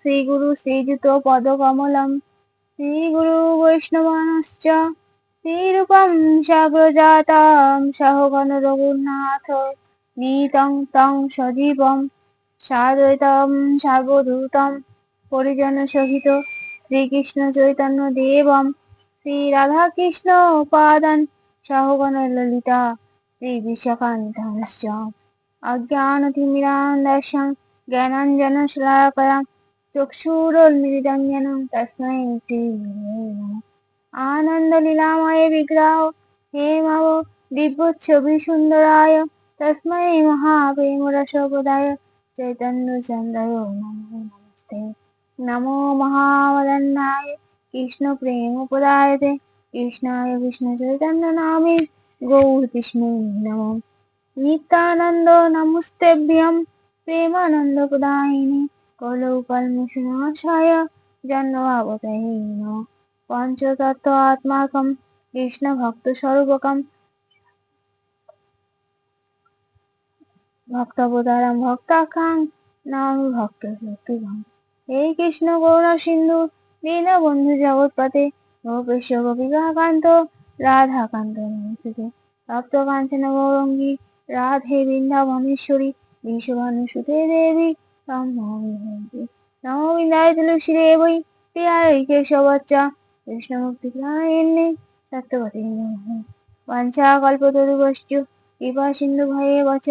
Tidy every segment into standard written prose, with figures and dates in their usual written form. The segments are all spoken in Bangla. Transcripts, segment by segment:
শ্রীগুরু শ্রীযুত পদকমলম শ্রীগুরু বৈষ্ণবাংশ্চ শ্রীরূপং সাগ্রজাতং সহগণ রঘুনাথ নীতং তং সজীবং সাদ্বৈতং সার্বভূতং পরিজন সহিত শ্রীকৃষ্ণ চৈতন্য দেবম শ্রী রাধা কৃষ্ণ পাদান সহগণ ললিতা শ্রী বিশাখান্বিতাংশ্চ অজ্ঞানতিমিরান্ধস্যং জ্ঞানাঞ্জনশলাকয়া চক্ষুরোন্মিলিतं येन তস্मै শ্রী গুরবে নমঃ। আনন্দলীলাময় বিগ্রহ হে মাব দিব্যচ্ছবি সুন্দরায় তস্मै মহাপ্রেমরসপ্রদায় চৈতন্য চন্দ্রায় নমো নমস্তে। নমো মহাবদন্যায় কৃষ্ণ প্রেমপ্রদায়তে কৃষ্ণায় কৃষ্ণ চৈতন্য নামে গৌর কৃষ্ণে নমঃ। নিত্যানন্দ নমস্তেভ্যং প্রেমানন্দ প্রদায়িনে কলৌ কল্মষনাশায় জন্মভাবতয়ে নমঃ। পঞ্চতত্ত্ব আত্মাকম কৃষ্ণ ভক্ত স্বরূপকম ভক্তবতারম ভক্তাখ্যাং নমামি ভক্ত শক্তিধম। হে কৃষ্ণ করুণা সিন্ধু দীনবন্ধু জগৎপতে গোপেশ গোপিকাকান্ত রাধাকান্ত নমস্তুতে। তপ্ত কাঞ্চন গৌরাঙ্গী রাধে বৃন্দাবনেশ্বরী বিশ্বভানুসুতে দেবী তং নমামি হরি। নমো বিন্দায় তুলসী দেবৈ প্রিয়ায় কেশবচ্চ কৃষ্ণভক্তি প্রদায়িনে সত্যবতী নমঃ। বাঞ্ছা কল্পতরুভ্যশ্চ কৃপা সিন্ধু ভয়েব চ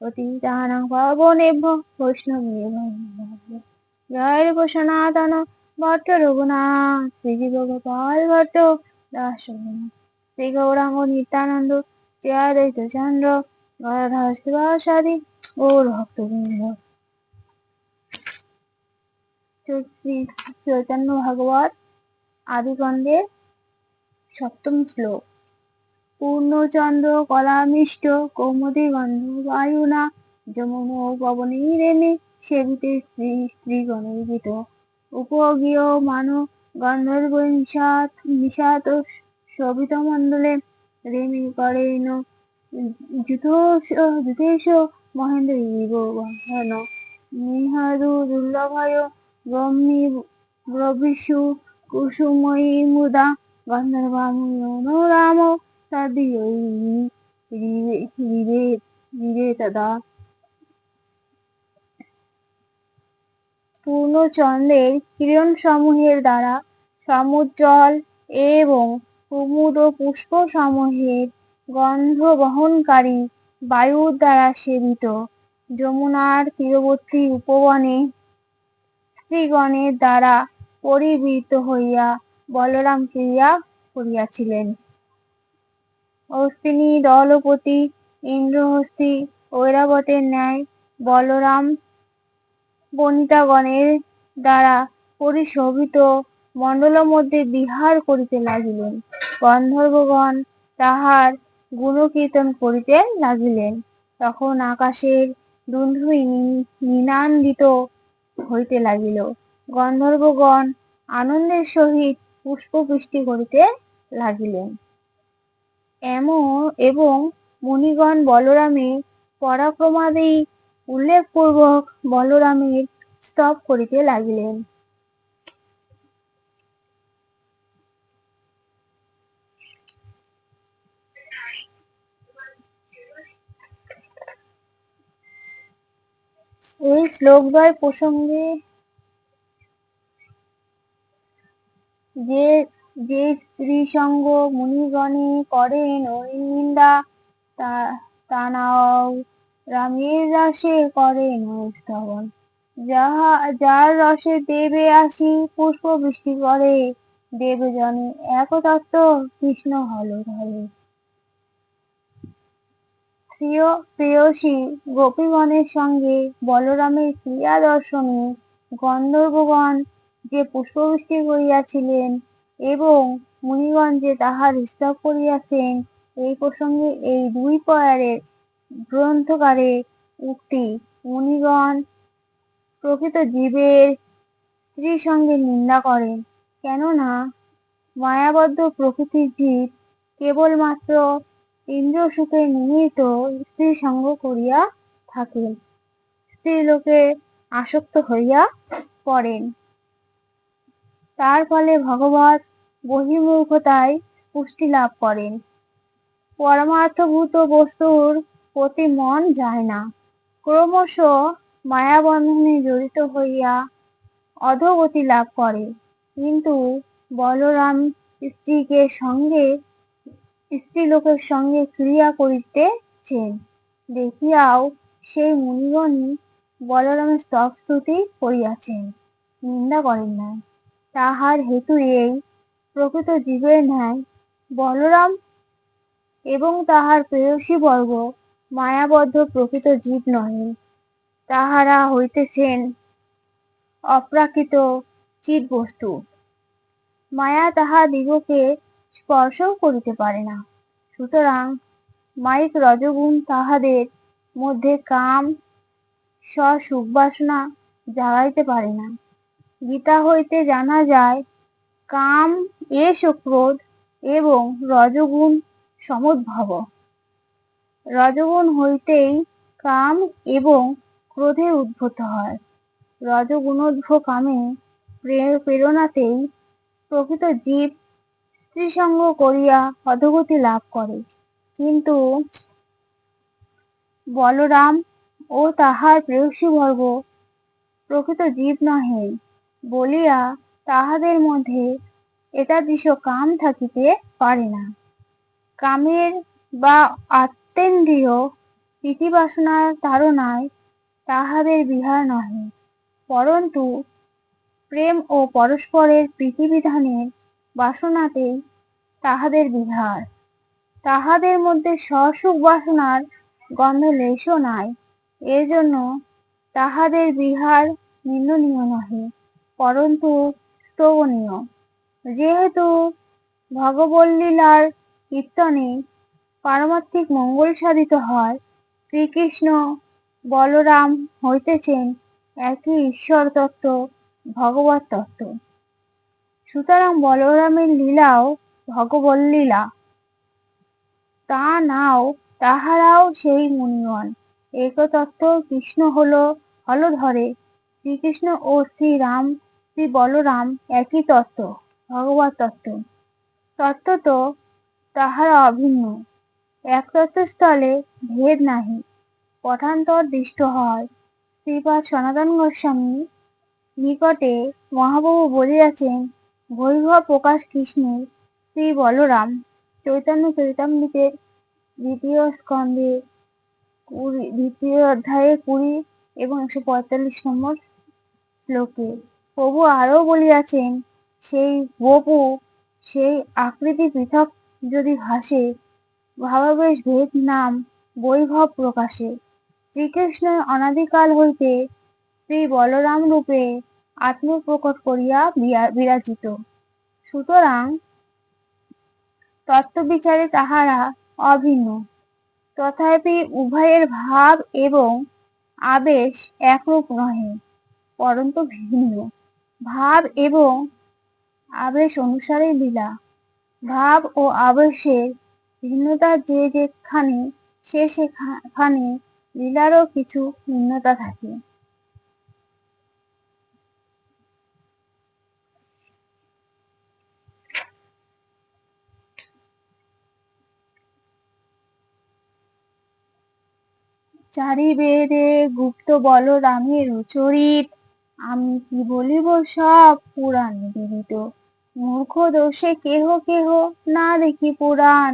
পতিতানাং পাবনেভ্যো বৈষ্ণবেভ্যো নমঃ। জয় রূপ সনাতন ভট্ট রঘুনাথ শ্রীজীব গোপাল ভট্ট দাস রঘুনাথ শ্রী গৌরাঙ্গ নিত্যানন্দ শ্রী অদ্বৈত চন্দ্র গদাধর শিবাসাদি গৌর ভক্তবৃন্দ। শ্রী চৈতন্য ভাগবত আদিকন্দের সপ্তম শ্লোক। পূর্ণচন্দ্র কলামিষ্ট কৌমুদী গন্ধ বায়ুনা যমুনো পবনীরেণে সেবিতে শ্রী স্ত্রীগণের গীত উপগীয় মানো গন্ধর্ব নিষাদ শোভিত মণ্ডলে রেমি করেন যুথেশ মহেন্দ্র ইব বন্ধন নিহারু দুর্লভয় ব্রহ্মী ব্রবিষু কুসুময়ী মুদা গন্ধর্বামূল রাম তদ্বিরে তদা। পূর্ণচন্দ্রের কিরণ সমূহের দ্বারা সমুজ্জ্বল এবং কুমুদ পুষ্প সমূহের গন্ধ বহনকারী বায়ুর দ্বারা সেবিত যমুনার তীরবর্তী উপবনে স্ত্রীগণের দ্বারা পরিবৃত হইয়া বলরাম ক্রীড়া করিয়াছিলেন। হস্তিনী দলপতি ইন্দ্রহস্তি ঐরাবতের ন্যায় বলরাম বনিতাগণের দ্বারা পরিশোভিত মণ্ডলমধ্যে বিহার করিতে লাগিলেন। গন্ধর্বগণ তাহার গুণকীর্তন করিতে লাগিলেন। তখন আকাশের দুন্দুভি নিনাদিত হইতে লাগিল। গন্ধর্বগণ আনন্দের সহিত পুষ্পবৃষ্টি করিতে লাগিলেন এবং মুনিগণ বলরামের পরাক্রমাদি উল্লেখপূর্বক বলরামের স্তব করিতে লাগিলেন। এই শ্লোকদ্বয় প্রসঙ্গে যে স্ত্রী সঙ্গ মুনিগণে করেন নিন্দা তানাও রামের রসে করেন স্তবন। যার রসে দেবে আসি পুষ্প বৃষ্টি করে দেবজনে একতত্ত্ব কৃষ্ণ হল ধরে। প্রেয়সী গোপীগণের সঙ্গে বলরামের ক্রীড়া দর্শনে গন্ধর্বগণ যে পুষ্পবৃষ্টি করিয়াছিলেন এবং মুনিগণ যে তাহার স্তব করিয়াছেন, এই প্রসঙ্গে এই দুই পয়ারের গ্রন্থকারের উক্তি মুনিগণ প্রকৃত জীবের স্ত্রী সঙ্গে নিন্দা করেন, কেননা মায়াবদ্ধ প্রকৃতির জীব কেবলমাত্র ইন্দ্রিয়সুখের নিমিত্ত স্ত্রী সঙ্গ করিয়া থাকেন, স্ত্রীলোকে আসক্ত হইয়া করেন। তার ফলে ভগবৎ বহির্মুখতায় পুষ্টি লাভ করেন। পরমার্থভূত বস্তুর প্রতি মন যায় না, ক্রমশ মায়াবন্ধনে জড়িত হইয়া অধোগতি লাভ করে। কিন্তু বলরাম স্ত্রীলোকের সঙ্গে ক্রিয়া করিতেছেন দেখিয়াও সেই মুনিগণই বলরামের স্তুতি করিয়াছেন, নিন্দা করেন নাই। তাহার হেতু এই, প্রকৃত জীবের ন্যায় বলরাম এবং তাহার প্রেয়সীবর্গ মায়াবদ্ধ প্রকৃত জীব নহেন, তাহারা হইতেছেন অপ্রাকৃত চিদ্বস্তু। মায়া তাহাদিগকে স্পর্শও করিতে পারে না। সুতরাং মায়িক রজগুণ তাহাদের মধ্যে কাম সুখবাসনা জাগাইতে পারে না। গীতা হইতে জানা যায়, কাম এষ ক্রোধ এবং রজগুণ সমুদ্ভব। রজগুণ হইতেই কাম এবং ক্রোধের উদ্ভূত হয়। রজগুণোদ্ভ কামে প্রেরণাতেই প্রকৃত জীব স্ত্রীসঙ্গ করিয়া অধোগতি লাভ করে। কিন্তু বলরাম ও তাহার প্রেয়সীবর্গ প্রকৃত জীব নহেন বলিয়া তাহাদের মধ্যে এতাদৃশ কাম থাকিতে পারে না। কামের বা আত্মেন্দ্রিয় প্রীতিবাসনার তাড়নায় তাহাদের বিহার নহে, পরন্তু প্রেম ও পরস্পরের প্রীতিবিধানের বাসনাতেই তাহাদের বিহার। তাহাদের মধ্যে স্বসুখ বাসনার গন্ধ লেশও নাই, এজন্য তাহাদের বিহার নিন্দনীয় নহে, পরন্তু স্তবনীয়। যেহেতু ভগবল্লীলার কীর্তনে পারমার্থিক মঙ্গল সাধিত হয়, শ্রীকৃষ্ণ বলরাম হইতেছেন একই ঈশ্বর তত্ত্ব, ভগবৎ তত্ত্ব। সুতরাং বলরামের লীলাও ভগবল্লীলা। তা নাও তাহারাও সেই মুনিগণ। একতত্ত্ব কৃষ্ণ হলধরে, শ্রীকৃষ্ণ ও শ্রীরাম শ্রী বলরাম একই তত্ত্ব, ভগবৎ তত্ত্ব। তত্ত্বত তাহারা অভিন্ন, এক তত্ত্বস্থলে ভেদ নাহি। পক্ষান্তর দৃষ্ট হয়। শ্রীপাদ সনাতন গোস্বামী নিকটে মহাপ্রভু বলিয়াছেন, বৈভব প্রকাশ কৃষ্ণের শ্রী বলরাম চৈতন্য চরিতামৃতের 2য় স্কন্ধে 2য় অধ্যায়ে 20 এবং 145 নম্বর শ্লোকে। প্রভু আরও বলিয়াছেন, সেই বপু সেই আকৃতি পৃথক যদি ভাসে, ভাবাবেশ ভেদ নাম বৈভব প্রকাশে। শ্রীকৃষ্ণ অনাদিকাল হইতে শ্রী বলরাম রূপে আত্মপ্রকট করিয়া বিরাজিত। সুতরাং তত্ত্ববিচারে তাহারা অভিন্ন, তথাপি উভয়ের ভাব এবং আবেশ একরূপ নহে, পরন্তু ভিন্ন। ভাব এবং আবেশ অনুসারে লীলা। ভাব ও আবেশের ভিন্নতা যে যেখানে, সেখানে লীলারও কিছু ভিন্নতা থাকে। চারি বেদে গুপ্ত বলরামের চরিত, আমি কি বলিব সব পুরাণ বিদিত। মূর্খ দোষে কেহ কেহ না দেখি পুরাণ,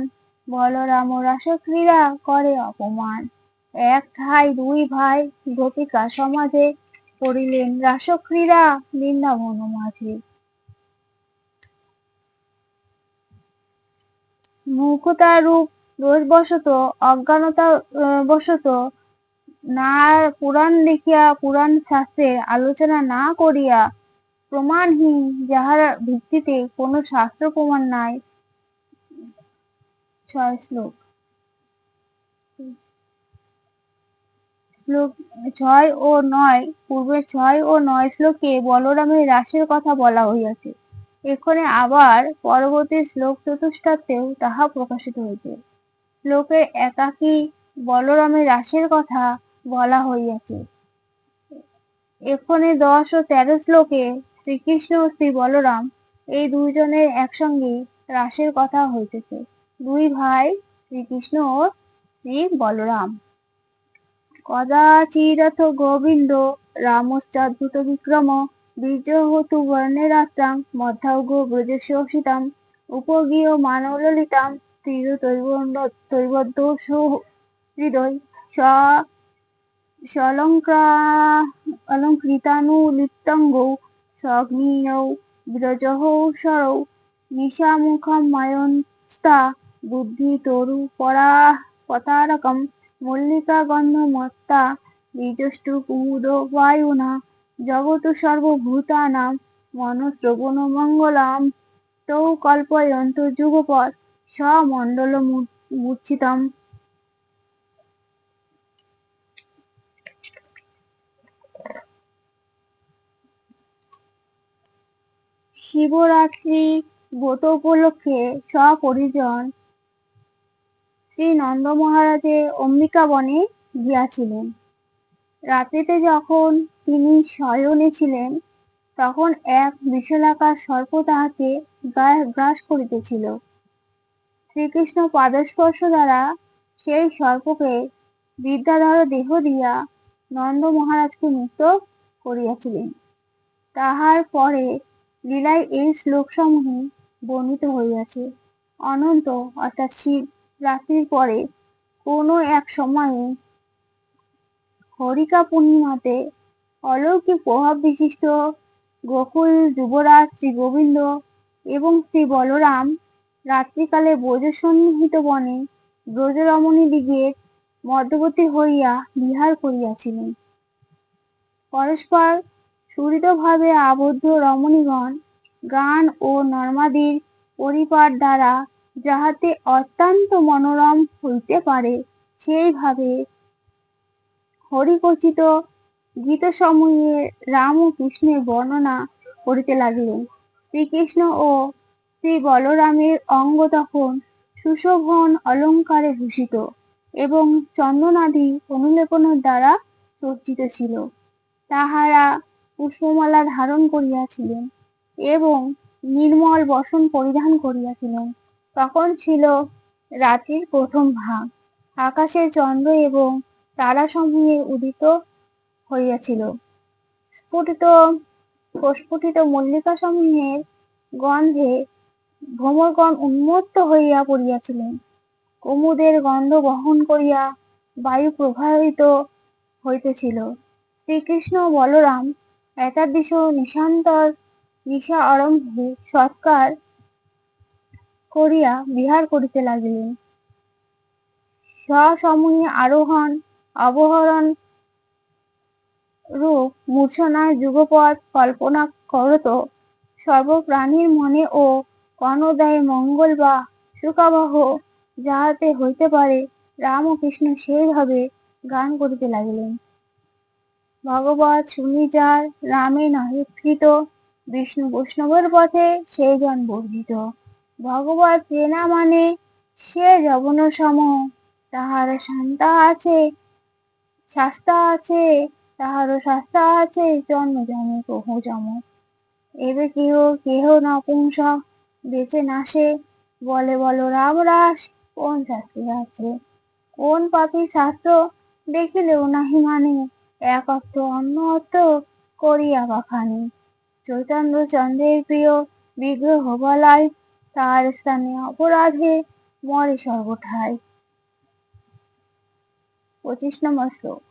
বলরাম রাসক্রীড়া করে অপমান। এক ঠাই দুই ভাই গোপিকা সমাজে, করিলেন রাসক্রীড়া বৃন্দাবন মাঝে। মূর্খতার রূপ দোষবশত, অজ্ঞানতা বশত না পুরাণ দেখিয়া, পুরাণ শাস্ত্রের আলোচনা না করিয়া, প্রমাণহীন যাহার ভিত্তিতে কোনো শাস্ত্র প্রমাণ নাই। 6 শ্লোক 6 ও 9 পূর্বের 6 ও 9 শ্লোকে বলরামের রাসের কথা বলা হইয়াছে। এখানে আবার পরবর্তী শ্লোক চতুষ্টাতেও তাহা প্রকাশিত হইছে। শ্লোকে একাকী বলরামের রাসের কথা বলা হইয়াছে। এখানে 10 ও 13 শ্লোকে শ্রীকৃষ্ণ ও শ্রী বলরাম এই দুইজনের একসঙ্গে রাসের কথা হইতেছে। দুই ভাই শ্রীকৃষ্ণ ও শ্রী বলরাম। কদাচিদথ গোবিন্দ রামশ্চাদ্ভুত বিক্রম বীর্যহতু বর্ণে রাত্রাং মধ্যাউঘ ব্রজস্যোষিতাম উপগীয় মানব ললিতাম স্থির তৈবদ্য হৃদয় অলঙ্কৃতানুলিপ্তঙ্গৌ সগ্নীয়ৌ ব্রজহৌ সরৌ নিশামুখম মায়ন্স্তা বুদ্ধি তরু পতারকম মল্লিকা গন্ধমত্তা বীজষ্টু কুমুদ বায়ুনা জগতু সর্বভূতানাং মনশ্রবণ মঙ্গলাম তৌ কল্পয়ন্ত যুগপৎ সমণ্ডল মূর্ছিতম। শিবরাত্রি ব্রত উপলক্ষে সপরিজন শ্রী নন্দ মহারাজে অম্বিকা বনে গিয়াছিলেন। রাত্রিতে যখন তিনি শয়নে ছিলেন তখন এক বিশালাকার সর্প তাহাকে গ্রাস করিতেছিল। শ্রীকৃষ্ণ পাদস্পর্শ দ্বারা সেই সর্পকে বিদ্যাধর দেহ দিয়া নন্দ মহারাজকে মুক্ত করিয়াছিলেন। তাহার পরে লীলায় এই শ্লোকসমূহ বর্ণিত হইয়াছে। অনন্ত অর্থাৎ শিব রাত্রির পরে কোনো এক সময়ে হরিকা পূর্ণিমাতে অলৌকিক প্রভাব বিশিষ্ট গোকুল যুবরাজ শ্রী গোবিন্দ এবং শ্রী বলরাম রাত্রিকালে ব্রজসন্নিহিত বনে ব্রজরমণী দিগের মধ্যবর্তী হইয়া বিহার করিয়াছিলেন। পরস্পর সুহৃদভাবে আবদ্ধ রমণীগণ গান ও নর্মাদির পরিপাট দ্বারা যাহাতে অত্যন্ত মনোরম হইতে পারে সেইভাবে হরিকচিত গীতসমূহে রাম ও কৃষ্ণের বর্ণনা করিতে লাগিলেন। শ্রীকৃষ্ণ ও শ্রী বলরামের অঙ্গ তখন সুশোভন অলঙ্কারে ভূষিত এবং চন্দনাদি অনুলেপনের দ্বারা সজ্জিত ছিল। তাহারা পুষ্পমালা ধারণ করিয়াছিলেন এবং নির্মল বসন পরিধান করিয়াছিলেন। তখন ছিল রাত্রির প্রথম ভাগ। আকাশে চন্দ্র এবং তারাসমূহে উদিত হইয়াছিল। প্রস্ফুটিত মল্লিকা সমূহের গন্ধে ভ্রমরগণ উন্মত্ত হইয়া পড়িয়াছিলেন। কুমুদের গন্ধ বহন করিয়া বায়ু প্রবাহিত হইতেছিল। শ্রীকৃষ্ণ ও বলরাম একাদৃশ নিশান্তর নিশা আরম্ভে সৎকার করিয়া বিহার করিতে লাগিলেন। সসমূহে আরোহণ অবরোহণ রূপ মূর্ছনায় যুগপৎ কল্পনা করত সর্বপ্রাণীর মনে ও কর্ণোদয়ে মঙ্গল বা সুখাবহ যাহাতে হইতে পারে রাম ও কৃষ্ণ সেইভাবে গান করিতে লাগিলেন। ভগবৎ শুনি যার রামে নহে কৃত বিষ্ণু বৈষ্ণবের পথে সেই জন বর্জিত। ভগবৎ যে না মানে সে যবন সম তাহার শাস্তা আছে তাহারও শাস্তা আছে জন্ম জন্মে বহু জম। এবে কেহ নপুংসক বেঁচে নাসে বলে বলো রাম রাস কোন শাস্ত্রে আছে। কোন পাপী শাস্ত্র দেখিলেও নাহি মানে এক অর্থ অন্য অর্থ করিয়া বাখানি। চৈতন্য চন্দ্রের প্রিয় বিগ্রহ বলাই তার স্থানে অপরাধে মরে সর্বঠাই। 25 নম্বর শ্লোক।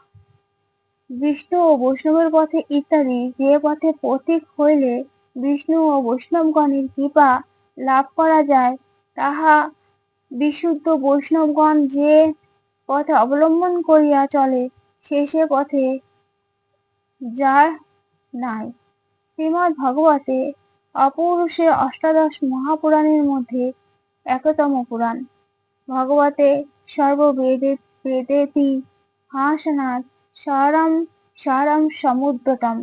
বিষ্ণু ও বৈষ্ণবের পথে ইত্যাদি যে পথে পথিক হইলে বিষ্ণু ও বৈষ্ণবগণের কৃপা লাভ করা যায় তাহা বিশুদ্ধ বৈষ্ণবগণ যে পথে অবলম্বন করিয়া চলে সে পথে যার নাই। শ্রীমদ্ ভাগবতে অপৌরুষে অষ্টাদশ মহাপুরাণের মধ্যে একতম পুরাণ। ভগবতে সর্ববেদেতি হাসনাথ সারম সমুদ্রতম।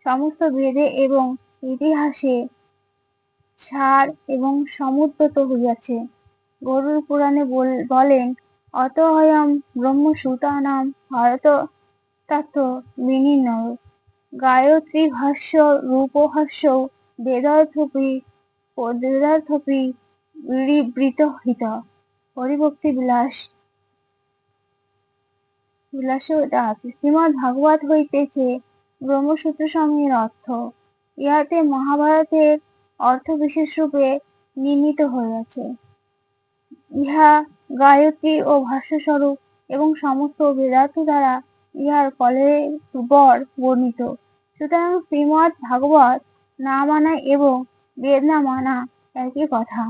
সমস্ত বেদে এবং ইতিহাসে সার এবং সমুদ্রত হইয়াছে। গরুড় পুরাণে বলেন অতঃ ব্রহ্মসূত্রাণাম ভারত তত্ত্ব বিনির্ণয়। গায়ত্রী ভাষ্য, রূপহাস্য, বেদার্থপি বৃত হরিভক্তি বিলাসেও এটা আছে। শ্রীমদ্ ভাগবত হইতেছে ব্রহ্মসূত্র সমূহের অর্থ। ইহাতে মহাভারতের অর্থ বিশেষ রূপে নির্ণীত হইয়াছে। ইহা গায়ত্রী ও ভাষ্যস্বরূপ এবং সমস্ত বেদার্থ দ্বারা ইহার কলেবর বর্ণিত। সুতরাং শ্রীমদ্ ভাগবত না মানা এবং বেদ না মানা একই কথা।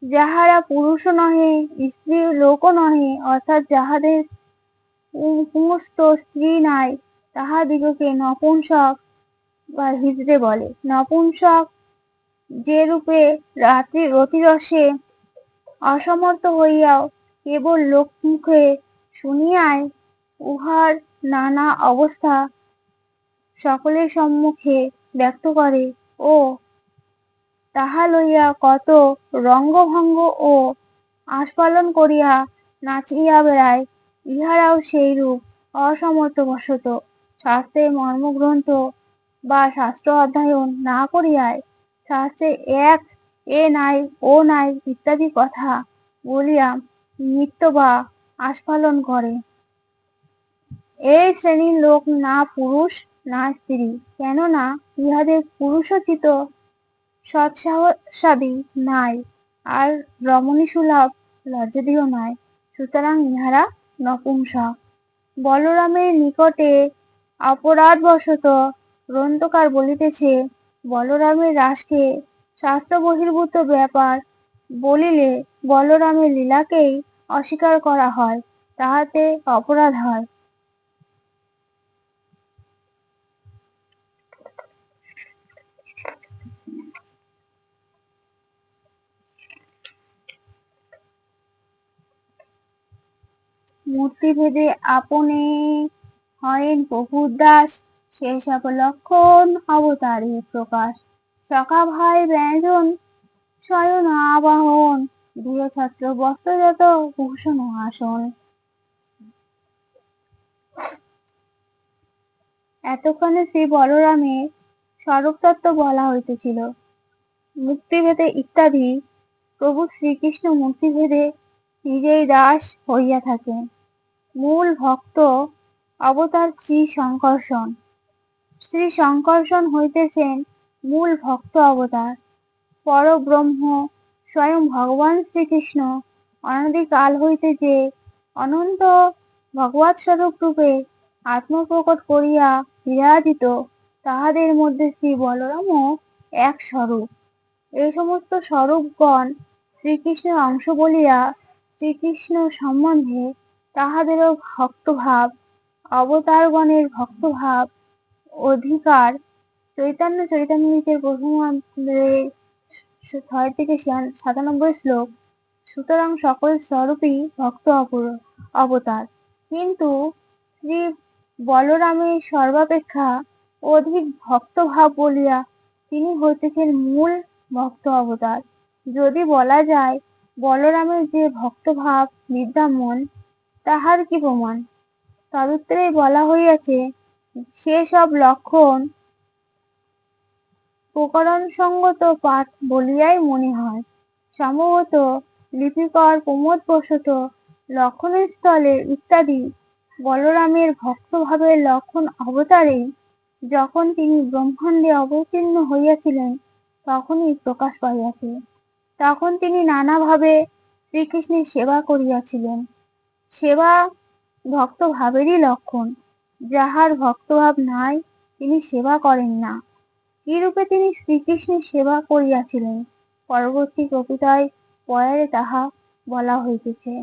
যাহারা পুরুষও নহে, স্ত্রী লোকও নহে, অর্থাৎ যাহাদের পুংস্ত স্ত্রী নাই, তাহাদিগকে নপুংসক বা হিজড়ে বলে। নপুংসক যে রূপে রতিরসে অসমর্থ হইয়াও কেবল লোকমুখে শুনিয়াই উহার নানা অবস্থা সকলের সম্মুখে ব্যক্ত করে ও তাহা লইয়া কত রঙ্গভঙ্গ ও আস্ফালন করিয়া নাচিয়া বেড়ায়, ইহারাও সেইরূপ অসমর্থবশত শাস্ত্রের মর্মগ্রন্থ বা শাস্ত্র অধ্যয়ন না করিয়ায় শাস্ত্রে এক এ নাই ও নাই ইত্যাদি কথা বলিয়া নৃত্য বা আস্ফালন করে। এই শ্রেণীর লোক না পুরুষ না স্ত্রী, কেননা ইহাদের পুরুষোচিত সৎসাহসাদি নাই, আর রমণীসুলভ লজ্জাদিও নাই, সুতরাং ইহারা নপুংসক। বলরামের নিকটে অপরাধবশত গ্রন্থকার বলিতেছে, বলরামের রাসকে শাস্ত্র বহির্ভূত ব্যাপার বলিলে বলরামের লীলাকেই অস্বীকার করা হয়, তাহাতে অপরাধ হয়। মূর্তিভেদে আপনি হয়েন প্রভুর দাস, সেসব লক্ষণ অবতারে প্রকাশ। সখা ভাই ব্যঞ্জন স্বয়ং আবাহন, গৃহ ছত্র বস্ত্রজাত ভূষণ আসন। এতক্ষণে শ্রী বলরামের স্বরূপতত্ত্ব বলা হইতেছিল। মুক্তিভেদে ইত্যাদি প্রভু শ্রীকৃষ্ণ মুক্তিভেদে নিজেই দাস হইয়া থাকেন। মূল ভক্ত অবতার শ্রী শঙ্কর্ষণ। শ্রী শঙ্কর্ষণ হইতেছেন মূল ভক্ত অবতার। পরব্রহ্ম স্বয়ং ভগবান শ্রীকৃষ্ণ অনাদিকাল হইতে যে অনন্ত ভগবৎ স্বরূপ রূপে আত্মপ্রকট করিয়া বিরাজিত, তাহাদের মধ্যে শ্রী বলরামও এক স্বরূপ। এই সমস্ত স্বরূপগণ শ্রীকৃষ্ণের অংশ বলিয়া শ্রীকৃষ্ণ সম্বন্ধে তাহাদেরও ভক্তভাব, অবতারগণের ভক্তভাব অধিকার। চৈতন্য চরিতামৃতের প্রথম অধ্যায়ে 6 থেকে 97 শ্লোক। সুতরাং সকল স্বরূপই ভক্ত অবতার, কিন্তু শ্রী বলরামের সর্বাপেক্ষা অধিক ভক্তভাব বলিয়া তিনি হইতেছেন মূল ভক্ত অবতার। যদি বলা যায় বলরামের যে ভক্তভাব বিদ্যমান, তাহার কি প্রমাণ? তদুত্তরে বলা হইয়াছে, সে সব লক্ষণ প্রকরণসঙ্গত পাঠ বলিয়াই মনে হয়। সম্ভবত লিপিকর প্রমোদবশত লক্ষণের স্থলে ইত্যাদি বলরামের ভক্তভাবের লক্ষণ অবতারেই যখন তিনি ব্রহ্মাণ্ডে অবতীর্ণ হইয়াছিলেন তখনই প্রকাশ পাইয়াছে। তখন তিনি নানাভাবে শ্রীকৃষ্ণের সেবা করিয়াছিলেন। সেবা ভক্তভাবেরই লক্ষণ। যাহার ভক্তভাব নাই তিনি সেবা করেন না। কি রূপে তিনি শ্রীকৃষ্ণের সেবা করিয়াছিলেন পরবর্তী কবিতায় পরে তাহা বলা হইতেছে।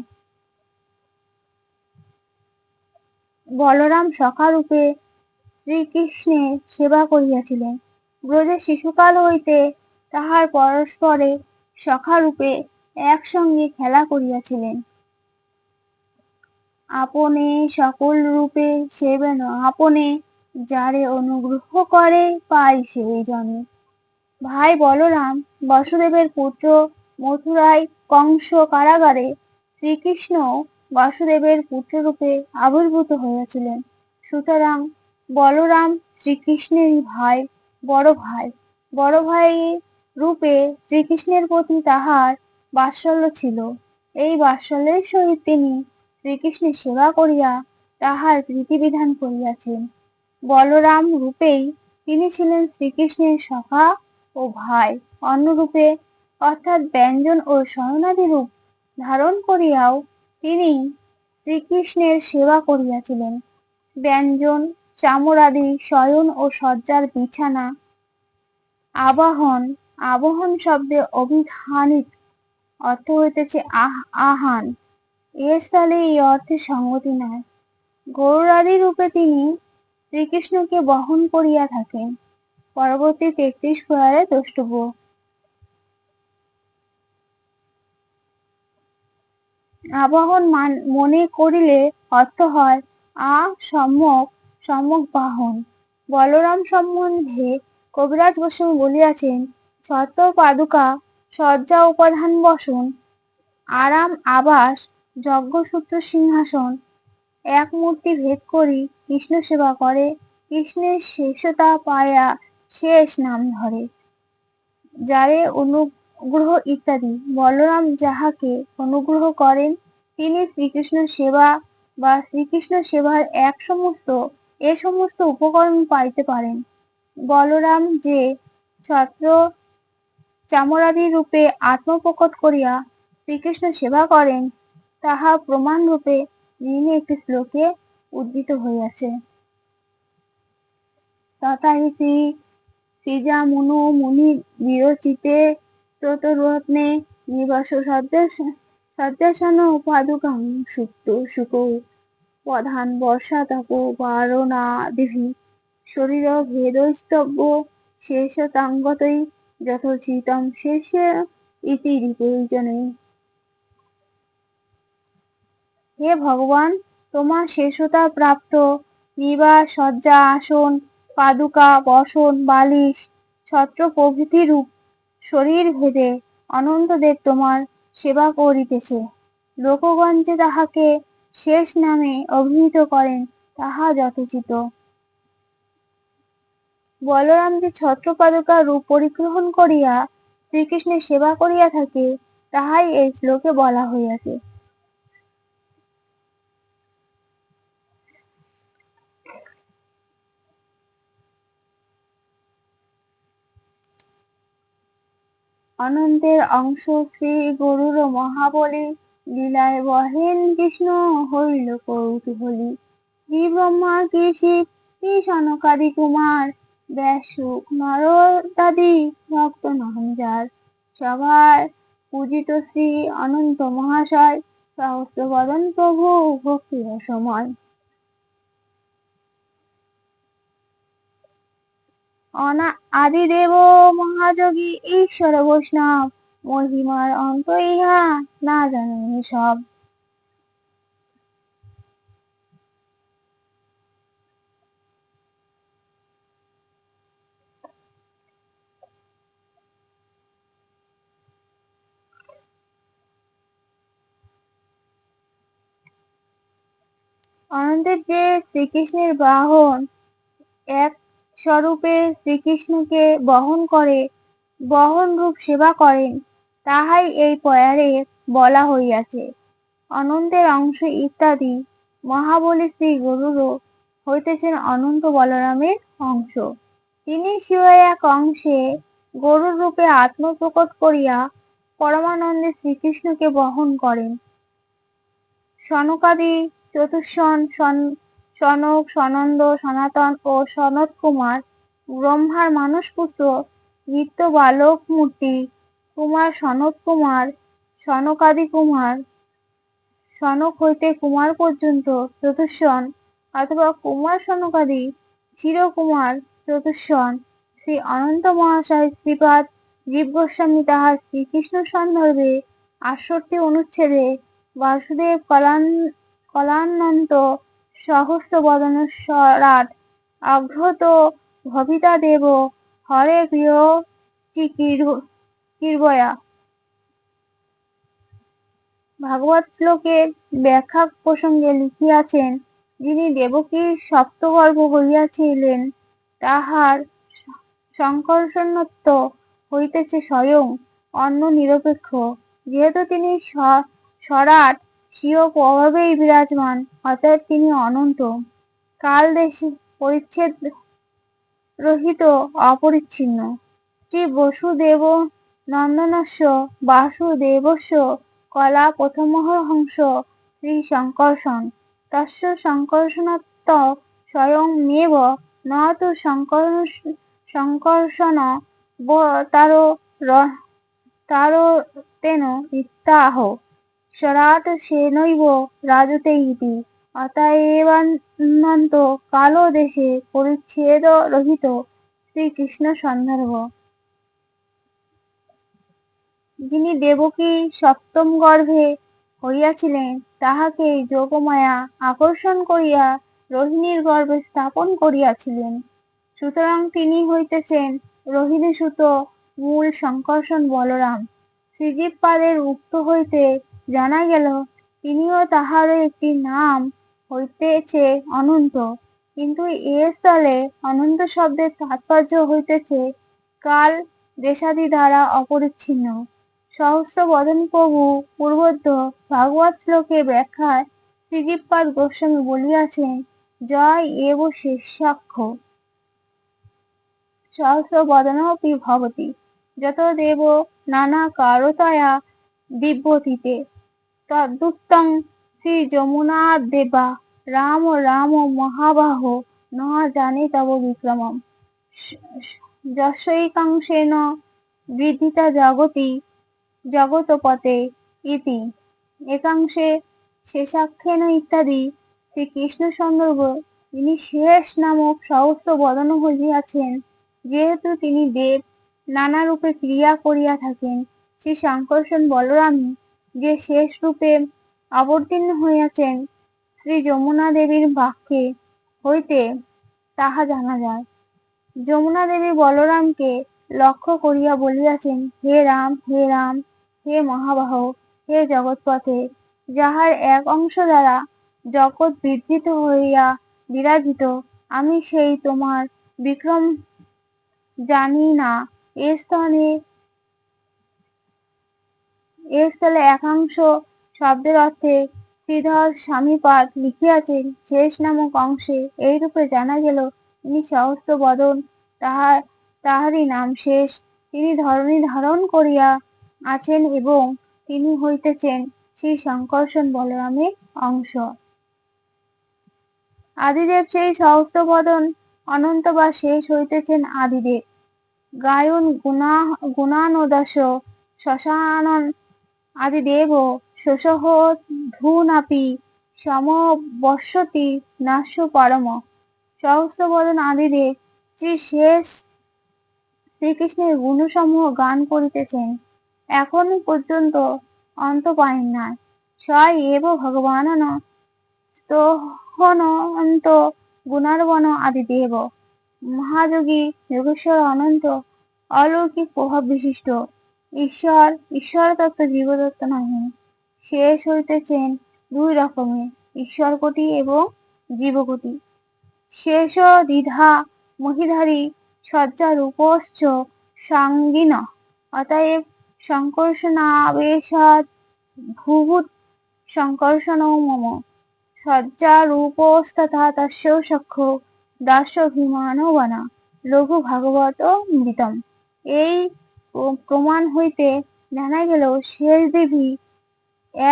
বলরাম সখা রূপে শ্রীকৃষ্ণের সেবা করিয়াছিলেন। ব্রজে শিশুকাল হইতে তাহার পরস্পরে সখা রূপে একসঙ্গে খেলা করিয়াছিলেন। আপনে সকল রূপে সেবেন আপনে, যারে অনুগ্রহ করে পাই সেই জনে। ভাই বলরাম বসুদেবের পুত্র, মথুরায় কংস কারাগারে শ্রীকৃষ্ণ বাসুদেবের পুত্ররূপে আবির্ভূত হয়েছিলেন। সুতরাং বলরাম শ্রীকৃষ্ণেরই ভাই, বড় ভাই। বড় ভাই রূপে শ্রীকৃষ্ণের প্রতি তাহার বাৎসল্য ছিল। এই বাৎসল্যের সহিত তিনি শ্রীকৃষ্ণের সেবা করিয়া তাহার প্রীতিবিধান করিয়াছেন। বলরাম রূপেই তিনি ছিলেন শ্রীকৃষ্ণের সখা ও ভাই। অন্যরূপে অর্থাৎ ব্যঞ্জন ও শয়নাদি রূপ ধারণ করিয়াও তিনি শ্রীকৃষ্ণের সেবা করিয়াছিলেন। ব্যঞ্জন, চামরাদি, শয়ন ও শয্যার বিছানা, আবাহন। আবাহন শব্দে অভিধানিক অর্থ হইতেছে আহান। এ স্থলে এই অর্থে সঙ্গতি নাই। গরুড়াদি রূপে তিনি শ্রীকৃষ্ণকে বহন করিয়া থাকেন। পরবর্তী 33 প্রয়ারে দ্রষ্টব্য। আবাহন মনে করিলে অর্থ হয় সম্যক বাহন। বলরাম সম্বন্ধে কবিরাজ গোস্বামী বলিয়াছেন, ছত্র পাদুকা, শয্যা উপাধান বসন, আরাম আবাস, যজ্ঞসূত্র সিংহাসন, এক মূর্তি ভেদ করি কৃষ্ণ সেবা করে, কৃষ্ণের শেষতা পায়া শেষ নাম ধরে, যারে অনুগ্রহ ইত্যাদি। বলরাম যাহাকে অনুগ্রহ করেন তিনি শ্রীকৃষ্ণ সেবা বা শ্রীকৃষ্ণ সেবার এ সমস্ত উপকরণ পাইতে পারেন। বলরাম যে ছত্র চামরাদি রূপে আত্মপ্রকট করিয়া শ্রীকৃষ্ণ সেবা করেন তাহা প্রমাণ রূপে নিম্নে একটি শ্লোকে উদ্ধৃত হইয়াছে। তথা ইতি শ্রীজামুনু মুনি বিরচিতে চতুরত্নে নিবাস সজ্জাসন পাদুকাং সুপ্ত শুকৌ প্রধান বর্ষা তপ বারণাদিভি শরীর ভেদস্তব্য শেষতাঙ্গতৈ যথোচিতম শেষ ইতি প্রয়োজনে। হে ভগবান, তোমার শেষতা প্রাপ্ত নিবাস, শয্যা, আসন, পাদুকা, বসন, বালিশ, ছত্র প্রভৃতি রূপ শরীর ভেদে অনন্তদেব তোমার সেবা করিতেছে। লোকগণ যে তাহাকে শেষ নামে অভিহিত করেন তাহা যথোচিত। বলরাম যে ছত্র পাদুকা রূপ পরিগ্রহণ করিয়া শ্রীকৃষ্ণের সেবা করিয়া থাকে তাহাই এই শ্লোকে বলা হইয়াছে। অনন্তের অংশ শ্রী গরুর মহাবলী লীলায় বহেন কৃষ্ণ হইল কৌতূহলী। শ্রী ব্রহ্মা কি শিব কি সনকাদি কুমার ব্যাসুক নরদাদি ভক্ত নহঞ্জার সভায় পূজিত শ্রী অনন্ত মহাশয় সহস্র বদন প্রভু ভক্তি রসময়। আদিদেব মহাযোগী ঈশ্বর বৈষ্ণব মহিমার অন্ত ইহা না জানে সব। অনন্তের যে শ্রীকৃষ্ণের বাহন এক স্বরূপে শ্রীকৃষ্ণকে বহন করে বহন রূপ সেবা করেন তাহাই এই পয়ারে বলা হইয়াছে। অনন্তের অংশ ইত্যাদি মহাবলী শ্রী গরুর হইতেছেন অনন্ত বলরামের অংশ। তিনি শিবের এক অংশে গরুর রূপে আত্মপ্রকট করিয়া পরমানন্দে শ্রীকৃষ্ণকে বহন করেন। সনকাদি চতুষ্ষণ সনক, সনন্দ, সনাতন ও সনত কুমার ব্রহ্মার মানসপুত্র নিত্য বালক মূর্তি কুমার সনত কুমার, সনকাদি কুমার, সনক হইতে কুমার পর্যন্ত চতুষ্ষণ অথবা কুমার সনকাদি চিরকুমার চতুষ্ষণ। শ্রী অনন্ত মহাশয় শ্রীপাদ জীব গোস্বামী তাহার শ্রীকৃষ্ণ সন্দর্ভে 68 অনুচ্ছেদে বাসুদেব কলানন্ত সহস্র বদন স্বরাট অঘ্রত ভবিতা দেব হরে প্রিয় চিকির্বয়া ভাগবত শ্লোকের ব্যাখ্যা প্রসঙ্গে লিখিয়াছেন, যিনি দেবকীর সপ্তগর্ভ হইয়াছিলেন, তাহার সংকর্ষণত্ব হইতেছে স্বয়ং অন্য নিরপেক্ষ। যেহেতু তিনি সরাট স্বীয় প্রভাবেই বিরাজমান, অতএব তিনি অনন্ত, কাল দেশ পরিচ্ছেদ রহিত, অপরিচ্ছিন্ন। শ্রী বসুদেব নন্দনস্য বাসুদেবস্য কলা প্রথমঃ হংস শ্রী সংকর্ষণ তস্য সংকর্ষণত্ব স্বয়ংমেব ন তু সংকর্ষণ তারতেন ইত্যাহ স্বরাট সেনৈব রাজতে ইতি। অতএবানন্ত কালো দেশে পরিচ্ছেদ রহিত শ্রীকৃষ্ণ সন্দর্ভ। যিনি দেবকী সপ্তম গর্ভে হইয়াছিলেন, তাহাকে যোগমায়া আকর্ষণ করিয়া রোহিণীর গর্ভে স্থাপন করিয়াছিলেন। সুতরাং তিনি হইতেছেন রোহিণীসুত মূল সংকর্ষণ বলরাম। শ্রীজীবপাদের উক্ত হইতে জানা গেল, তিনিও তাহারও একটি নাম হইতেছে অনন্ত। কিন্তু এ স্থলে অনন্ত শব্দের তাৎপর্য হইতেছে কাল দেশাদি দ্বারা অপরিচ্ছিন্ন। সহস্র বদন প্রভু পূর্বোক্ত ভাগবত শ্লোকের ব্যাখ্যায় শ্রীজীবপাদ গোস্বামী বলিয়াছেন, জয় এব শেষাক্ষ সহস্র বদনপি ভবতি যত দেব নানা কারতয়া দিব্যতীতে তদুক্তং শ্রী যমুনাদেবা রাম রাম মহাবাহ ন জানে তব বিক্রমম যশৈকাংশেন বৃদ্ধিতা জগতি জগৎপতে ইতি। একাংশে শেষাক্ষেন ইত্যাদি শ্রীকৃষ্ণ সন্দর্ভ। তিনি শেষ নামক সহস্র বদন হইয়াছেন, যেহেতু তিনি দেব নানা রূপে ক্রিয়া করিয়া থাকেন। শ্রী সংকর্ষণ বলরামই যে শেষ রূপে অবতীর্ণ হইয়াছেন, শ্রী যমুনা দেবীর বাক্যে হইতে তাহা জানা যায়। যমুনা দেবী বলরামকে লক্ষ্য করিয়া বলিয়াছেন, হে রাম, হে রাম, হে মহাবাহ, হে জগৎপতে, যাহার এক অংশ দ্বারা জগৎ বিধৃত হইয়া বিরাজিত, আমি সেই তোমার বিক্রম জানি না। এ স্থলে একাংশ শব্দের অর্থে শ্রীধর স্বামীপাদ লিখিয়াছেন, শেষ নামক অংশে এইরূপে জানা গেল, তিনি সহস্র বদন, তাহারই নাম শেষ। তিনি ধরণী ধারণ করিয়া আছেন এবং তিনি হইতেছেন শ্রী সংকর্ষণ বলরামের অংশ। আদিদেব সেই সহস্র বদন, অনন্ত বা শেষ হইতেছেন আদিদেব। গায়ন গুণানোদাস শ্মশানন আদিদেব শোষহ ধূনাপি সমবশ্যতি নাস্য পরম। সহস্র বদন আদিদেব শ্রী শেষ শ্রীকৃষ্ণের গুণসমূহ গান করিতেছেন, এখন পর্যন্ত অন্ত পায়েন নাই। স এব ভগবানন স্তোহনন্ত গুণার্বণ আদিদেব মহাযোগী যোগেশ্বর অনন্ত অলৌকিক প্রভাব বিশিষ্ট ঈশ্বর তত্ত্ব জীবতত্ত্ব নহে। শেষ হইতেছেন দুই রকমের, ঈশ্বর কোটি এবং জীবকোটি। শেষ দ্বিধা মহিধারী সজ্জারূপশ্চ সাঙ্গিন। অতএব সংকর্ষণাবেশাৎ ভূভূত সংকর্ষণো মম সজ্জারূপস্তথা তস্য সখ্য দাস্যভিমানো বনা লঘু ভাগবত মৃতম। এই প্রমাণ হইতে জানা গেল, শেষ দেবী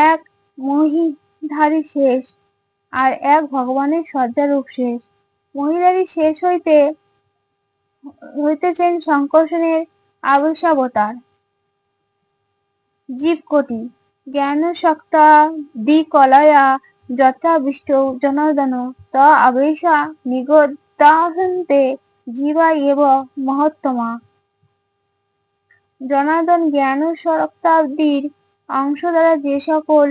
এক মহিধারী শেষ, আর এক ভগবানের সজ্জারূপ শেষ। মহিধারী শেষ হইতেছেন সংকর্ষণের আবেশাবতার জীবকোটি। জ্ঞানশক্তাদিকলয়া যত্রাবিষ্ট জনার্দন ত আবেশা নিগদাহন্তে জীবা এব মহত্তমা। জনার্দন জ্ঞান শক্তাদির অংশ দ্বারা যে সকল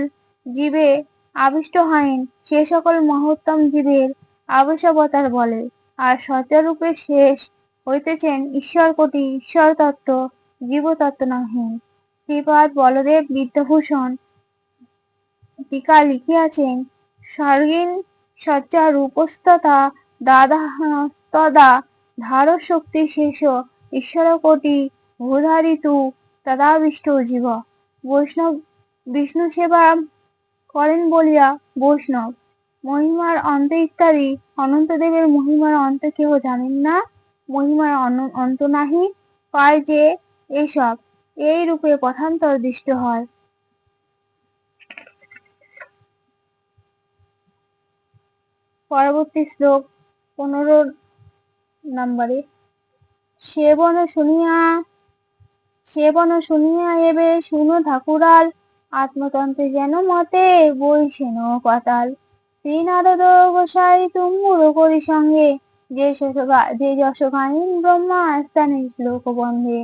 জীবে আবিষ্ট হয়েন, সে সকল মহত্তম জীবের আবেশাবতার বলে। আর সজ্জারূপে শেষ হইতেছেন ঈশ্বর কোটি, ঈশ্বর তত্ত্ব জীবতত্ত্ব নহে। শ্রীপাদ বলদেব বিদ্যাভূষণ টিকা লিখিয়াছেন, স্বর্গীন সজ্জা রূপস্ততা দাদাস্তদা ধার শক্তি শেষ ঈশ্বর কোটি ভূধারিতু তদাবিষ্ট জীব। বৈষ্ণব বিষ্ণু সেবা করেন বলিয়া বৈষ্ণব, মহিমার অন্ত ইত্যাদি। অনন্তদেবের মহিমার অন্ত কেহ জানেন না, মহিমার অন্ত নাহি পায় যে এসব এই রূপে পথান্তর দৃষ্ট হয়। পরবর্তী শ্লোক 15 নম্বরে, সেবন শুনিয়া এবে শুনো ঠাকুরাল, আত্মতন্ত্রে যেন মতে বইসেন পাতাল। শ্রী নারদ গোসাই তুমুর করি সঙ্গে, যে যশ গাইন ব্রহ্মা স্থানে শ্লোক বন্ধে।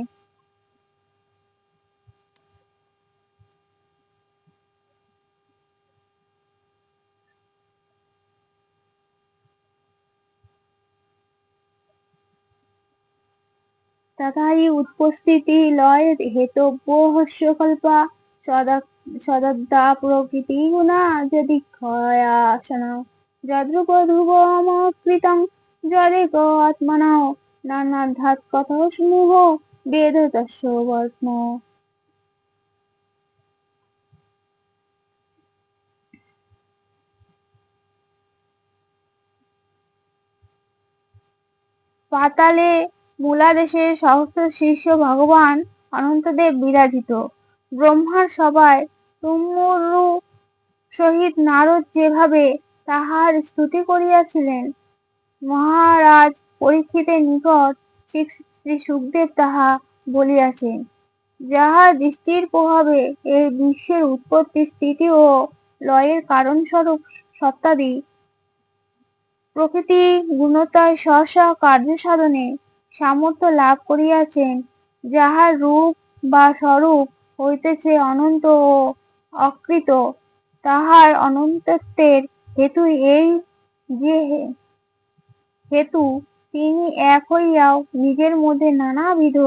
তথাহি উপস্থিতি লয় হেতব্য হস্যকল্পা, সদা প্রকৃতি গুণা যদি ক্ষয়াসনা, যদ্রূপ ধ্রুবমকৃতং যদেক আত্মনাও, নানার্ধাৎ কথা সমূহ বেদ তস্য বর্ম। পাতালে মূলাদেশে সহস্র শীর্ষ ভগবান অনন্তদেব বিরাজিত। ব্রহ্মার সভায় তুমুরু সহিত নারদ যেভাবে তাহার স্তুতি করিয়াছিলেন, মহারাজ পরীক্ষিতের নিকট শ্রী সুখদেব তাহা বলিয়াছেন। যাহার দৃষ্টির প্রভাবে এই বিশ্বের উৎপত্তি, স্থিতি ও লয়ের কারণস্বরূপ সত্তাদি প্রকৃতি গুণতায় স্ব কার্য সাধনে সামর্থ্য লাভ করিয়াছেন, যাহার রূপ বা স্বরূপ হইতেছে অনন্ত ও অকৃত, তাহার অনন্তত্বের হেতু এই যে হেতু তিনি এক হইয়াও নিজের মধ্যে নানাবিধ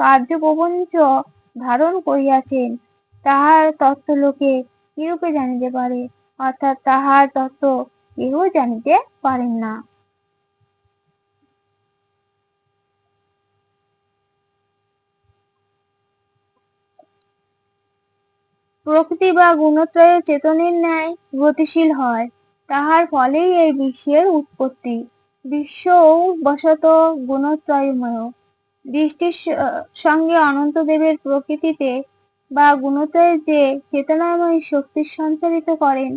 কার্য প্রপঞ্চ ধারণ করিয়াছেন। তাহার তত্ত্ব লোকে কিরূপে জানিতে পারে, অর্থাৎ তাহার তত্ত্ব কেহ জানিতে পারেন না। প্রকৃতি বা গুণত্রয় চেতনের ন্যায় গতিশীল হয়, তাহার ফলেই এই বিশ্বের উৎপত্তি। বিশ্বও বশত গুণত্রয়ময়। দৃষ্টির সঙ্গে অনন্তদেবের প্রকৃতিতে বা গুণত্রয়ে যে চেতনাময় শক্তি সঞ্চারিত করেন,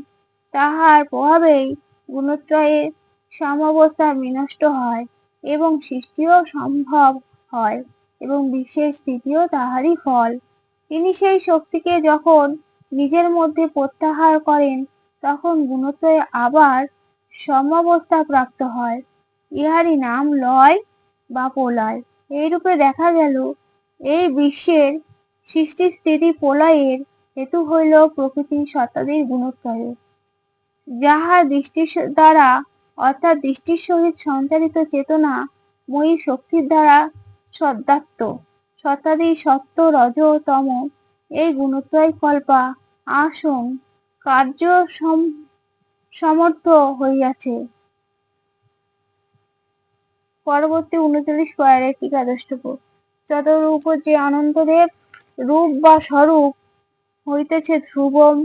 তাহার প্রভাবেই গুণত্রয়ের সাম্যাবস্থা বিনষ্ট হয় এবং সৃষ্টিও সম্ভব হয় এবং বিশ্বের স্থিতিও তাহারই ফল। তিনি সেই শক্তিকে যখন নিজের মধ্যে প্রত্যাহার করেন, তখন গুণত্রয় আবার সাম্যাবস্থা প্রাপ্ত হয়। ইহারই নাম লয় বা প্রলয়। এইরূপে দেখা গেল, এই বিশ্বের সৃষ্টি স্থিতি প্রলয়ের হেতু হইল প্রকৃতির সত্তাদির গুণত্রয়, যাহার দৃষ্টির দ্বারা অর্থাৎ দৃষ্টির সহিত সঞ্চারিত চেতনা মই শক্তির দ্বারা সদ্যাত্ম সত্তাদি সত্য রজ তম এই গুণত্রয় কল্পা আসন কার্য সমর্থ হইয়াছে। পরবর্তী 39 পয়ের টিকা দ্রষ্টব্য। যতরূপ যে অনন্তদেব রূপ বা স্বরূপ হইতেছে ধ্রুবম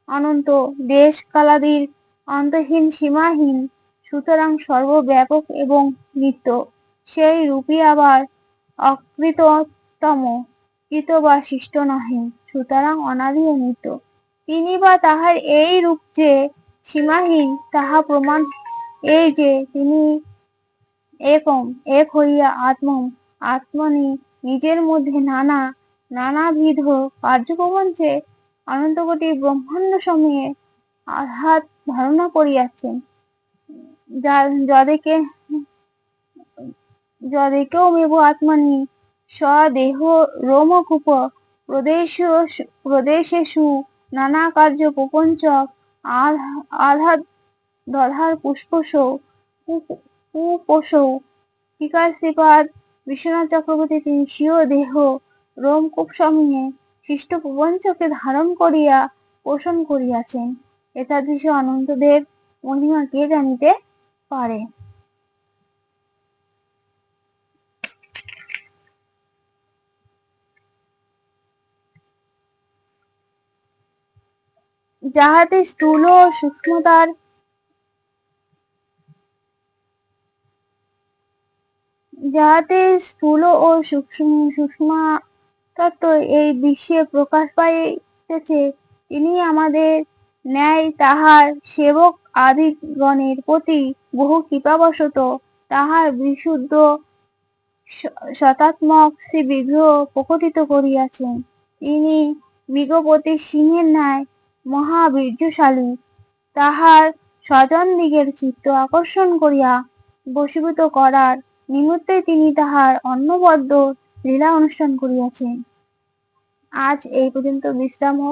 অনন্ত, দেশ কালাদির অন্তহীন সীমাহীন, সুতরাং সর্বব্যাপক এবং নিত্য। সেই রূপই আবার অকৃততম, কৃত বা সৃষ্ট নহে, সুতরাং অনাদি ও নিত্য। তিনি বা তাহার এই রূপ যে সীমাহীন, তাহা প্রমাণ এই যে তিনি একম, এক হইয়া আত্মনি নিজের মধ্যে নানাবিধ কার্যপ্রপঞ্চে অনন্তকোটি ব্রহ্মাণ্ড সমূহে আঘাত ধারণা করিয়াছেন। যদেকেও আত্মনি স্বদেহ রোমকূপ প্রদেশেষু নানা কার্য প্রপঞ্চ আধার দধার পুষ্পসৌ কুপোষৌ। টিকা শ্রীপাদ বিশ্বনাথ চক্রবর্তী তিনি স্বীয় দেহ রোমকূপ সমূহে সৃষ্ট প্রপঞ্চকে ধারণ করিয়া পোষণ করিয়াছেন। এতাদৃশ অনন্তদেব মহিমা কে জানিতে পারে। যাহাতে স্থূল ও সূক্ষ্মতার সূক্ষ্ম তত্ত্ব এই বিশ্বে প্রকাশ পাইতেছে, তিনি আমাদের ন্যায় তাহার সেবক আদিগণের প্রতি বহু কৃপাবশত তাহার বিশুদ্ধ শতাত্মক শ্রী বিগ্রহ প্রকটিত করিয়াছেন। তিনি মৃগপতি সিংহের ন্যায় মহাবীর্যশালী, তাহার স্বজনদিগের চিত্ত আকর্ষণ করিয়া বশীভূত করার নিমিত্তে তিনি তাহার অনবদ্য লীলা অনুষ্ঠান করিয়াছেন। আজ এই পর্যন্ত বিশ্রাম হোক।